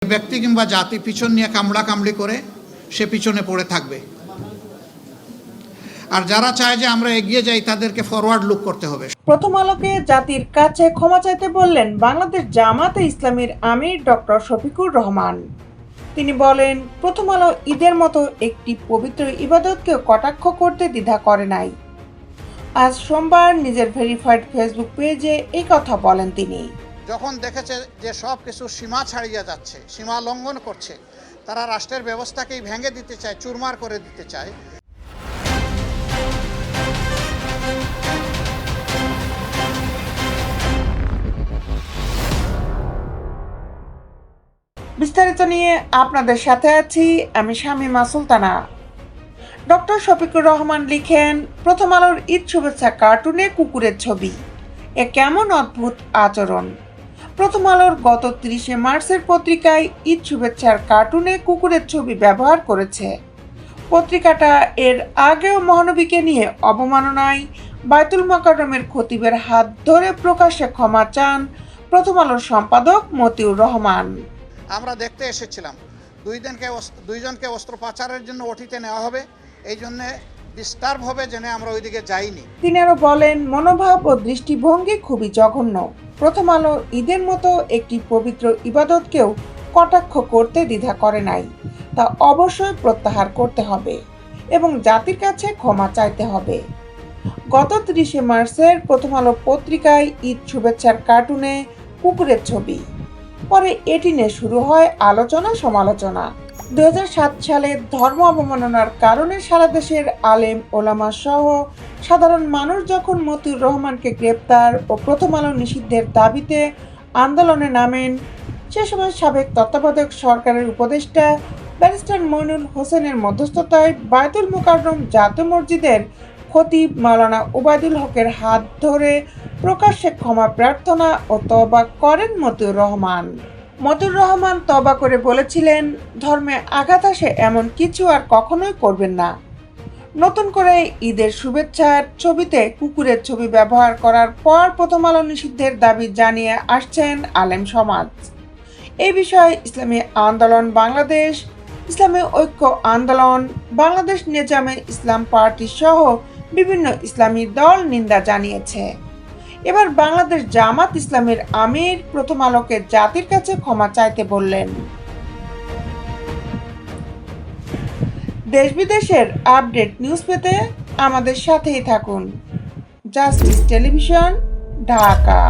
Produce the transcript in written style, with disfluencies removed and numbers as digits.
ব্যক্তি কিংবা জাতি পিছন নিয়ে কামড়াকামড়ি করে সে পিছনে পড়ে থাকবে। আর যারা চায় যে আমরা এগিয়ে যাই তাদেরকে ফরওয়ার্ড লুক করতে হবে। প্রথম আলোকে জাতির কাছে ক্ষমা চাইতে বললেন বাংলাদেশ জামাতে ইসলামীর আমির ডক্টর শফিকুর রহমান। তিনি বলেন, প্রথম আলো ঈদের মতো একটি পবিত্র ইবাদতকে কটাক্ষ করতে দ্বিধা করে নাই। আজ সোমবার নিজের ভেরিফাইড ফেসবুক পেজে এই কথা বলেন তিনি। যখন দেখেছে যে সব কিছু সীমা ছাড়িয়ে যাচ্ছে, সীমা লঙ্ঘন করছে, তারা রাষ্ট্রের ব্যবস্থাকেই ভেঙে দিতে চায়, চুরমার করে দিতে চায়। বিস্তারিত নিয়ে আপনাদের সাথে আছি আমি শামীমা সুলতানা। ডক্টর শফিকুর রহমান লিখেন, প্রথম আলোর ঈদ শুভেচ্ছা কার্টুনে কুকুরের ছবি, এ কেমন অদ্ভুত আচরণ। প্রথম আলোর গত 30শে মার্চের পত্রিকায় ঈদ শুভেচ্ছার কার্টুনে কুকুরের ছবি ব্যবহার করেছে। পত্রিকাটা এর আগেও মহানবীকে নিয়ে অবমাননায় বায়তুল মোকাররমের খতিবের হাত ধরে প্রকাশ্যে ক্ষমা চান প্রথম আলোর সম্পাদক মতিউর রহমান। আমরা দেখতে এসেছিলাম দুইজনকে অস্ত্র পাচারের জন্য ওটিতে নেওয়া হবে, এই জন্যে ডিস্টার্ব হবে জেনে আমরা ওইদিকে যাইনি। তিনি আরো বলেন, মনোভাব ও দৃষ্টিভঙ্গি খুবই জঘন্য। প্রথম আলো ঈদের মতো একটি পবিত্র ইবাদতকেও কটাক্ষ করতে দ্বিধা করে নাই, তা অবশ্যই প্রত্যাহার করতে হবে এবং জাতির কাছে ক্ষমা চাইতে হবে। গত 30শে মার্চের প্রথম আলো পত্রিকায় ঈদ শুভেচ্ছার কার্টুনে কুকুরের ছবি, পরে এটি নিয়ে শুরু হয় আলোচনা সমালোচনা। 2007 সালে ধর্ম অবমাননার কারণে সারা দেশের আলেম ওলামা সহ সাধারণ মানুষ যখন মতিউর রহমানকে গ্রেপ্তার ও প্রথম আলো নিষিদ্ধের দাবিতে আন্দোলনে নামেন, সে সময় সাবেক তত্ত্বাবধায়ক সরকারের উপদেষ্টা ব্যারিস্টার মইনুল হোসেনের মধ্যস্থতায় বায়তুল মোকাররম জাতীয় মসজিদের খতিব মাওলানা ওবায়দুল হকের হাত ধরে প্রকাশ্যে ক্ষমা প্রার্থনা ও তওবা করেন মতিউর রহমান। মতিউর রহমান তওবা করে বলেছিলেন, ধর্মে আঘাত আসে এমন কিছু আর কখনোই করবেন না। নতুন করে ঈদের শুভেচ্ছার ছবিতে কুকুরের ছবি ব্যবহার করার পর প্রথম আলো নিষিদ্ধের দাবি জানিয়ে আসছেন আলেম সমাজ। এই বিষয়ে ইসলামী আন্দোলন বাংলাদেশ, ইসলামী ঐক্য আন্দোলন, বাংলাদেশ নেজামে ইসলাম পার্টি সহ বিভিন্ন ইসলামী দল নিন্দা জানিয়েছে। এবার বাংলাদেশ জামাত ইসলামীর আমির প্রথম আলোকে জাতির কাছে ক্ষমা চাইতে বললেন। দেশ বিদেশের আপডেট নিউজ পেতে আমাদের সাথেই থাকুন। Justice television, Dhaka.